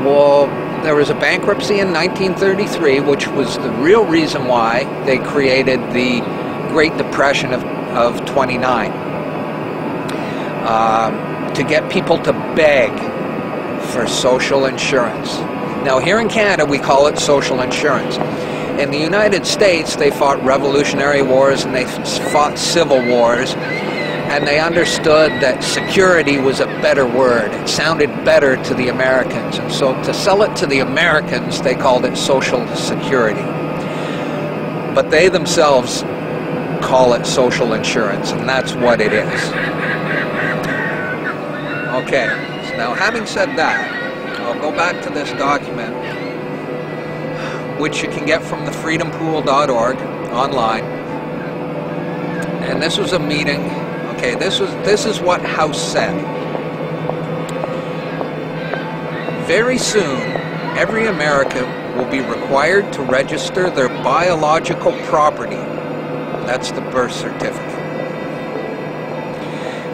Well, there was a bankruptcy in 1933, which was the real reason why they created the Great Depression of 29. To get people to beg for social insurance. Now, here in Canada, we call it social insurance. In the United States, they fought revolutionary wars and they fought civil wars, and they understood that security was a better word. It sounded better to the Americans, and so to sell it to the Americans, they called it social security. But they themselves call it social insurance, and that's what it is. Okay, so now having said that, I'll go back to this document, which you can get from the freedompool.org online. And this was a meeting. Okay, this is what House said. Very soon, every American will be required to register their biological property. That's the birth certificate.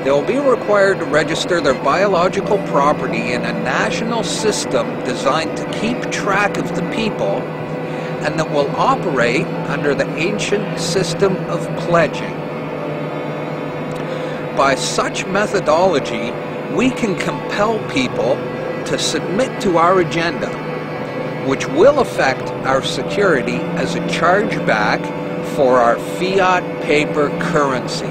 They will be required to register their biological property in a national system designed to keep track of the people, and that will operate under the ancient system of pledging. By such methodology, we can compel people to submit to our agenda, which will affect our security as a chargeback for our fiat paper currency.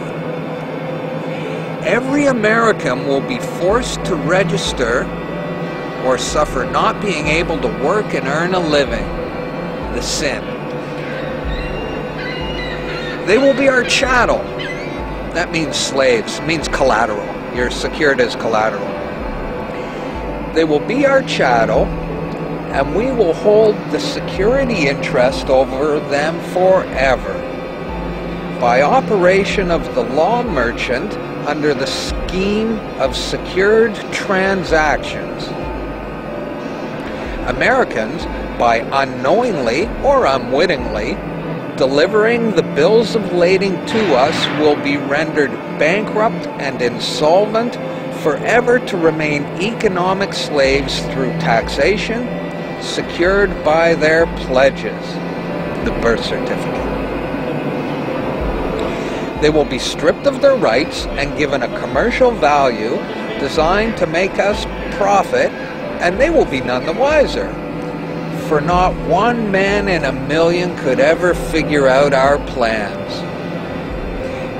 Every American will be forced to register or suffer not being able to work and earn a living. The sin. They will be our chattel. That means slaves. It means collateral. You're secured as collateral. They will be our chattel, and we will hold the security interest over them forever. By operation of the law merchant under the scheme of secured transactions, Americans, by unknowingly or unwittingly delivering the bills of lading to us, will be rendered bankrupt and insolvent, forever to remain economic slaves through taxation, secured by their pledges, the birth certificate. They will be stripped of their rights and given a commercial value designed to make us profit, and they will be none the wiser. For not one man in a million could ever figure out our plans.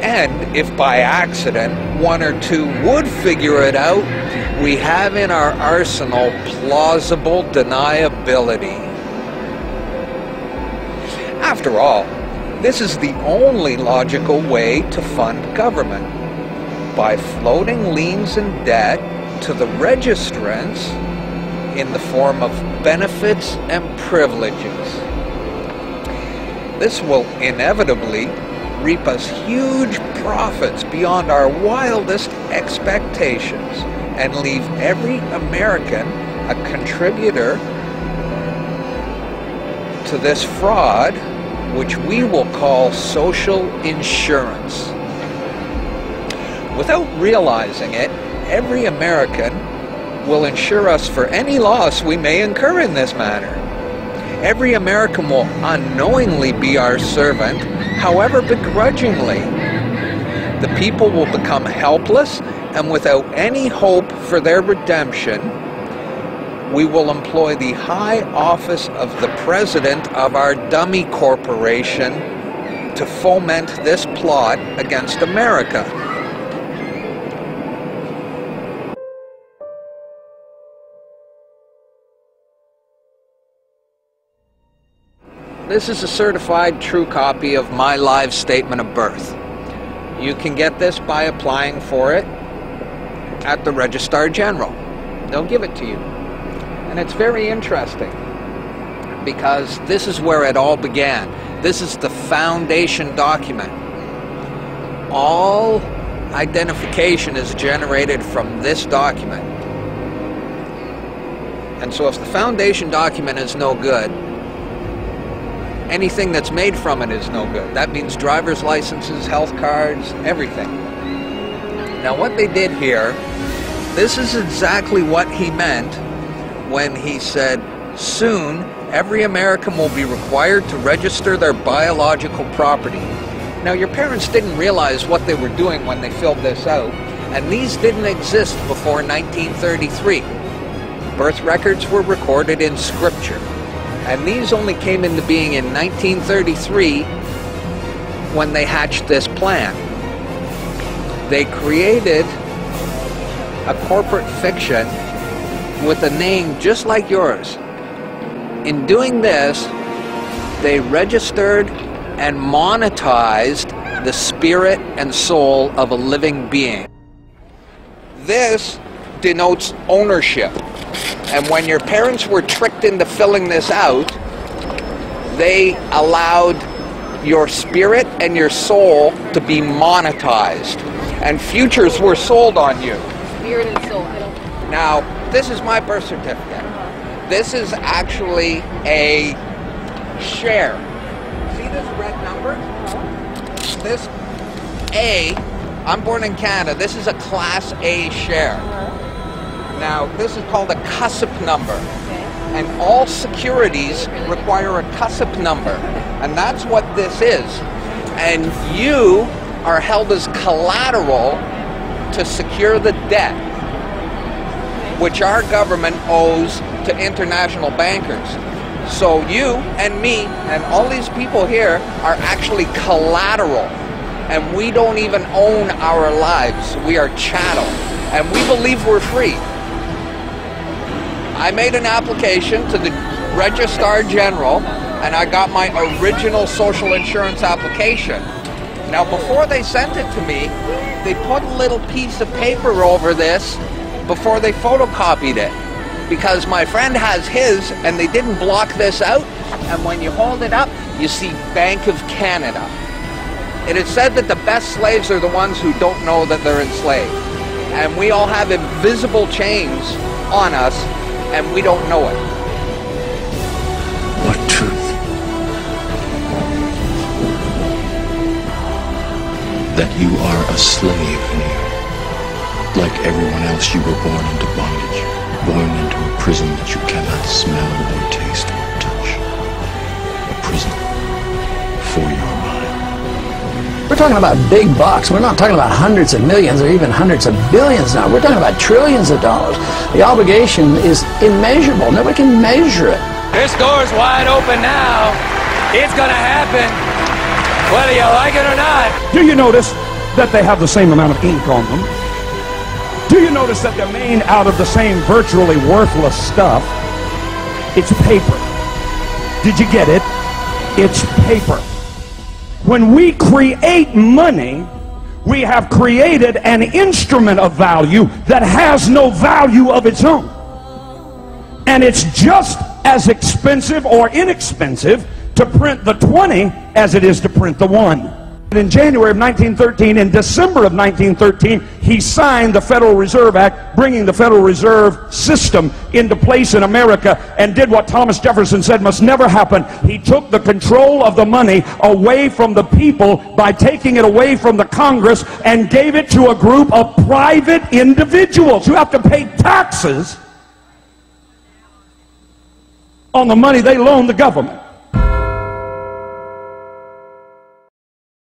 And if by accident one or two would figure it out, we have in our arsenal plausible deniability. After all, this is the only logical way to fund government, by floating liens and debt to the registrants in the form of benefits and privileges. This will inevitably reap us huge profits beyond our wildest expectations and leave every American a contributor to this fraud, which we will call social insurance. Without realizing it, every American will insure us for any loss we may incur in this manner. Every American will unknowingly be our servant, however begrudgingly. The people will become helpless, and without any hope for their redemption, we will employ the high office of the president of our dummy corporation to foment this plot against America. This is a certified true copy of my live statement of birth. You can get this by applying for it at the Registrar General. They'll give it to you. And it's very interesting because this is where it all began. This is the foundation document. All identification is generated from this document. And so if the foundation document is no good, anything that's made from it is no good. That means driver's licenses, health cards, everything. Now what they did here, this is exactly what he meant when he said, "Soon, every American will be required to register their biological property." Now, your parents didn't realize what they were doing when they filled this out, and these didn't exist before 1933. Birth records were recorded in Scripture, and these only came into being in 1933 when they hatched this plan. They created a corporate fiction with a name just like yours. In doing this, they registered and monetized the spirit and soul of a living being. This denotes ownership. And when your parents were tricked into filling this out, they allowed your spirit and your soul to be monetized. And futures were sold on you. Spirit and soul. Now, this is my birth certificate. This is actually a share. See this red number? This A, I'm born in Canada, this is a Class A share. Now, this is called a CUSP number. And all securities require a CUSP number. And that's what this is. And you are held as collateral to secure the debt, which our government owes to international bankers. So you and me and all these people here are actually collateral. And we don't even own our lives. We are chattel. And we believe we're free. I made an application to the Registrar General, and I got my original social insurance application. Now, before they sent it to me, they put a little piece of paper over this before they photocopied it, because my friend has his, and they didn't block this out, and when you hold it up, you see Bank of Canada. It is said that the best slaves are the ones who don't know that they're enslaved, and we all have invisible chains on us, and we don't know it. What truth? That you are a slave, Neil. Like everyone else, you were born into bondage, born into a prison that you cannot smell or taste or touch. A prison for your mind. We're talking about big bucks. We're not talking about hundreds of millions or even hundreds of billions now. We're talking about trillions of dollars. The obligation is immeasurable. Nobody can measure it. This door's wide open now. It's gonna happen, whether you like it or not. Do you notice that they have the same amount of ink on them? Do you notice that they're made out of the same virtually worthless stuff? It's paper. Did you get it? It's paper. When we create money, we have created an instrument of value that has no value of its own. And it's just as expensive or inexpensive to print the 20 as it is to print the 1. In January of 1913, in December of 1913, he signed the Federal Reserve Act, bringing the Federal Reserve System into place in America, and did what Thomas Jefferson said must never happen. He took the control of the money away from the people by taking it away from the Congress and gave it to a group of private individuals who have to pay taxes on the money they loan the government.